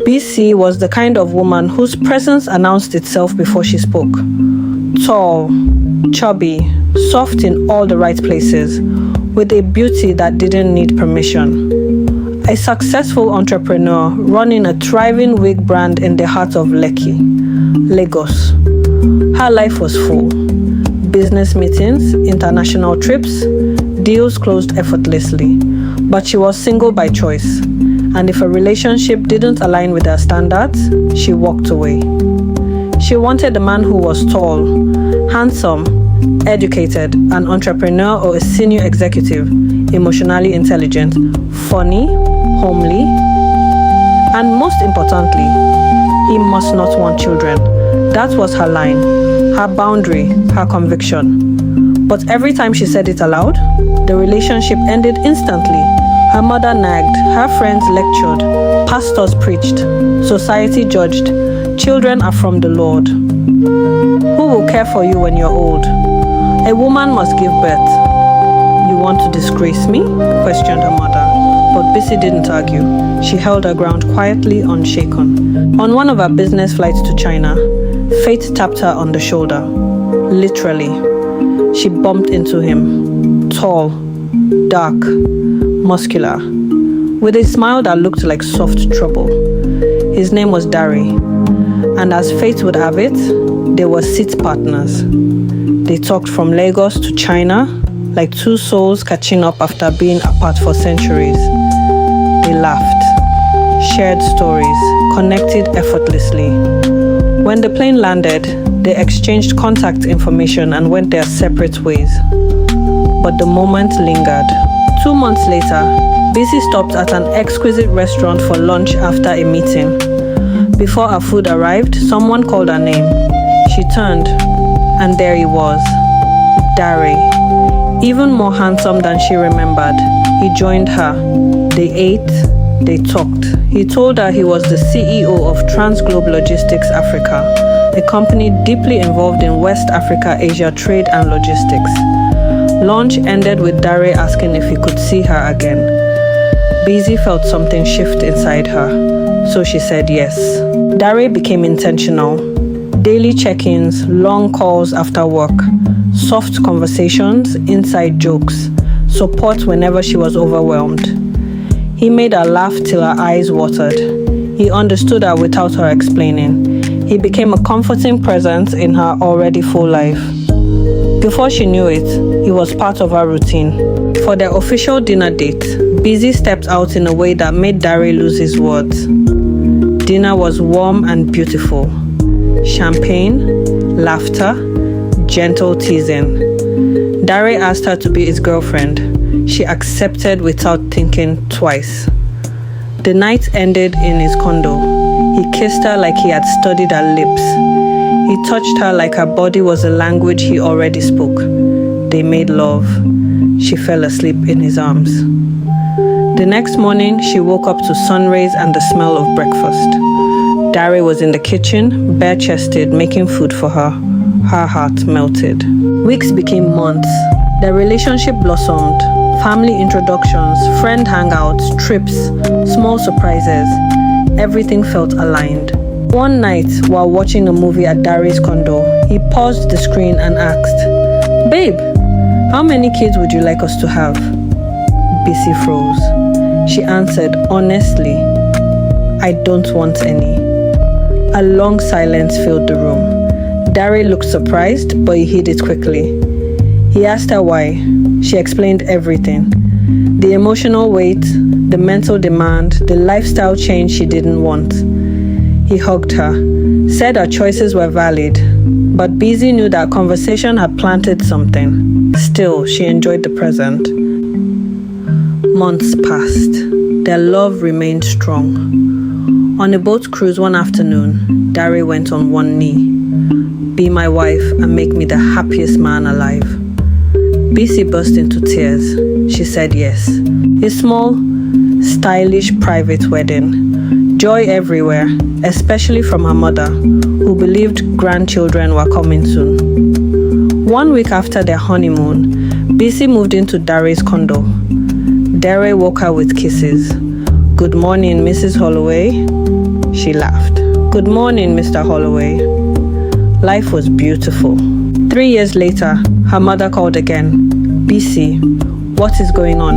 Bisi was the kind of woman whose presence announced itself before she spoke. Tall, chubby, soft in all the right places, with a beauty that didn't need permission. A successful entrepreneur running a thriving wig brand in the heart of Lekki, Lagos. Her life was full. Business meetings, international trips, deals closed effortlessly. But she was single by choice, and if a relationship didn't align with her standards, she walked away. She wanted a man who was tall, handsome, educated, an entrepreneur or a senior executive, emotionally intelligent, funny, homely, and most importantly, he must not want children. That was her line, her boundary, her conviction. But every time she said it aloud, the relationship ended instantly. Her mother nagged, her friends lectured, pastors preached, society judged. Children are from the Lord. Who will care for you when you're old? A woman must give birth. You want to disgrace me? Questioned her mother. But Bisi didn't argue. She held her ground quietly, unshaken. On one of her business flights to China, fate tapped her on the shoulder. Literally. She bumped into him. Tall, dark, muscular, with a smile that looked like soft trouble. His name was Dari, and as fate would have it, they were seat partners. They talked from Lagos to China, like two souls catching up after being apart for centuries. They laughed, shared stories, connected effortlessly. When the plane landed, they exchanged contact information and went their separate ways. But the moment lingered. 2 months later, Bisi stopped at an exquisite restaurant for lunch after a meeting. Before her food arrived, someone called her name. She turned, and there he was, Dari. Even more handsome than she remembered. He joined her. They ate, they talked. He told her he was the CEO of Transglobe Logistics Africa, a company deeply involved in West Africa, Asia trade and logistics. Lunch ended with Dari asking if he could see her again. Bisi felt something shift inside her, so she said yes. Dari became intentional. Daily check-ins, long calls after work, soft conversations, inside jokes, support whenever she was overwhelmed. He made her laugh till her eyes watered. He understood her without her explaining. He became a comforting presence in her already full life. Before she knew it, he was part of her routine. For their official dinner date, Bisi stepped out in a way that made Dari lose his words. Dinner was warm and beautiful. Champagne, laughter, gentle teasing. Dari asked her to be his girlfriend. She accepted without thinking twice. The night ended in his condo. He kissed her like he had studied her lips. He touched her like her body was a language he already spoke. They made love. She fell asleep in his arms. The next morning, she woke up to sun rays and the smell of breakfast. Dari was in the kitchen, bare-chested, making food for her. Her heart melted. Weeks became months. Their relationship blossomed. Family introductions, friend hangouts, trips, small surprises. Everything felt aligned. One night, while watching a movie at Dari's condo, he paused the screen and asked, "Babe, how many kids would you like us to have?" Bisi froze. She answered honestly, "I don't want any." A long silence filled the room. Dari looked surprised, but he hid it quickly. He asked her why. She explained everything. The emotional weight, the mental demand, the lifestyle change she didn't want. He hugged her, said her choices were valid, but Bisi knew that conversation had planted something. Still, she enjoyed the present. Months passed. Their love remained strong. On a boat cruise one afternoon, Dari went on one knee. "Be my wife and make me the happiest man alive." Bisi burst into tears. She said yes. A small, stylish private wedding. Joy everywhere, especially from her mother, who believed grandchildren were coming soon. 1 week after their honeymoon, Bisi moved into Dari's condo. Dari woke her with kisses. "Good morning, Mrs. Holloway." She laughed. Good morning, Mr. Holloway. Life was beautiful. 3 years later, her mother called again. Bisi, what is going on?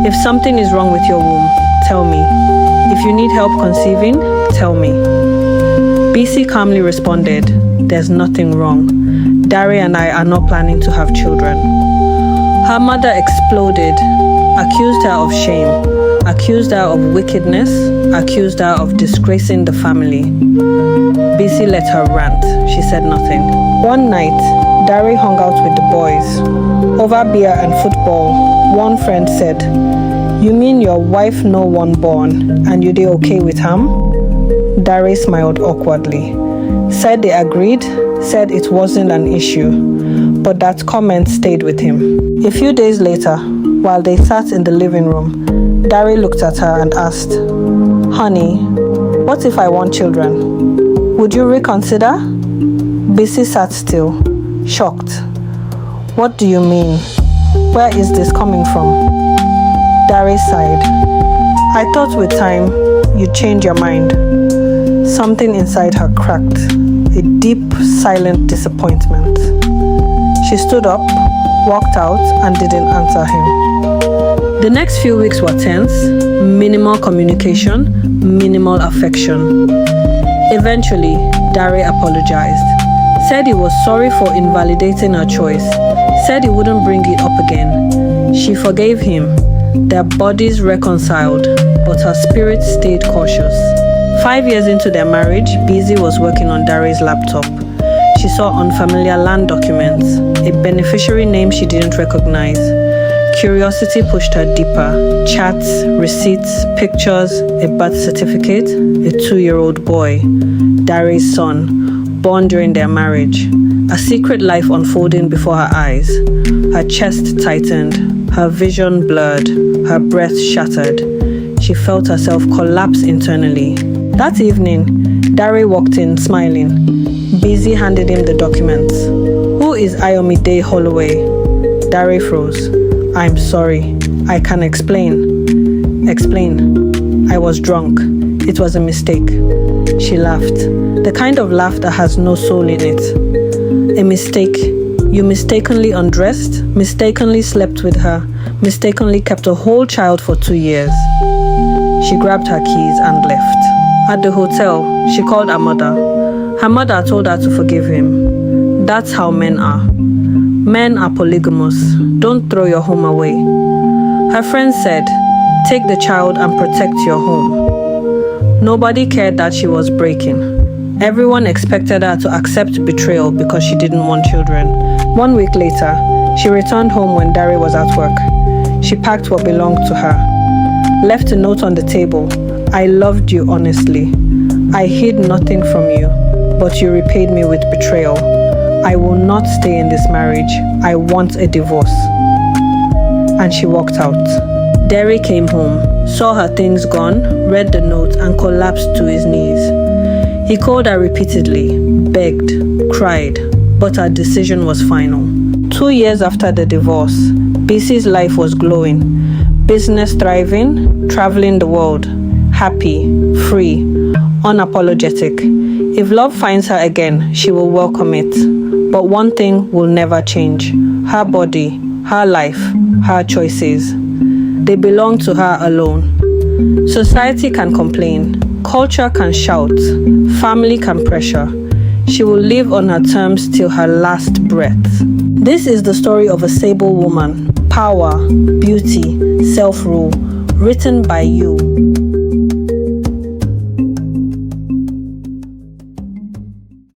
If something is wrong with your womb, tell me. If you need help conceiving, tell me. Bisi calmly responded, there's nothing wrong. Dari and I are not planning to have children. Her mother exploded, accused her of shame, accused her of wickedness, accused her of disgracing the family. Bisi let her rant. She said nothing. One night, Dari hung out with the boys. Over beer and football, one friend said, you mean your wife no one born and you dey okay with him? Dari smiled awkwardly. Said they agreed, said it wasn't an issue, but that comment stayed with him. A few days later, while they sat in the living room, Dari looked at her and asked, honey, what if I want children? Would you reconsider? Bisi sat still, shocked. What do you mean? Where is this coming from? Dari sighed. I thought with time, you'd change your mind. Something inside her cracked, a deep, silent disappointment. She stood up, walked out, and didn't answer him. The next few weeks were tense, minimal communication, minimal affection. Eventually, Dari apologized, said he was sorry for invalidating her choice, said he wouldn't bring it up again. She forgave him. Their bodies reconciled, but her spirit stayed cautious. 5 years into their marriage, Bisi was working on Dari's laptop. She saw unfamiliar land documents, a beneficiary name she didn't recognize. Curiosity pushed her deeper. Chats, receipts, pictures, a birth certificate, a 2-year-old boy, Dari's son, born during their marriage. A secret life unfolding before her eyes. Her chest tightened, her vision blurred, her breath shattered. She felt herself collapse internally. That evening, Dari walked in smiling. Bisi handed him the documents. Who is Ayomide Holloway? Dari froze. I'm sorry. I can explain. Explain. I was drunk. It was a mistake. She laughed. The kind of laugh that has no soul in it. A mistake. You mistakenly undressed, mistakenly slept with her, mistakenly kept a whole child for 2 years. She grabbed her keys and left. At the hotel, she called her mother. Her mother told her to forgive him. That's how men are. Men are polygamous. Don't throw your home away. Her friend said, take the child and protect your home. Nobody cared that she was breaking. Everyone expected her to accept betrayal because she didn't want children. 1 week later, she returned home when Dari was at work. She packed what belonged to her. Left a note on the table. I loved you honestly. I hid nothing from you, but you repaid me with betrayal. I will not stay in this marriage. I want a divorce. And she walked out. Dari came home, saw her things gone, read the note, and collapsed to his knees. He called her repeatedly, begged, cried, but her decision was final. 2 years after the divorce, Bisi's life was glowing. Business thriving, traveling the world, happy, free, unapologetic. If love finds her again, she will welcome it. But one thing will never change. Her body, her life, her choices. They belong to her alone. Society can complain. Culture can shout, family can pressure. She will live on her terms till her last breath. This is the story of a Sable woman, power, beauty, self-rule, written by you.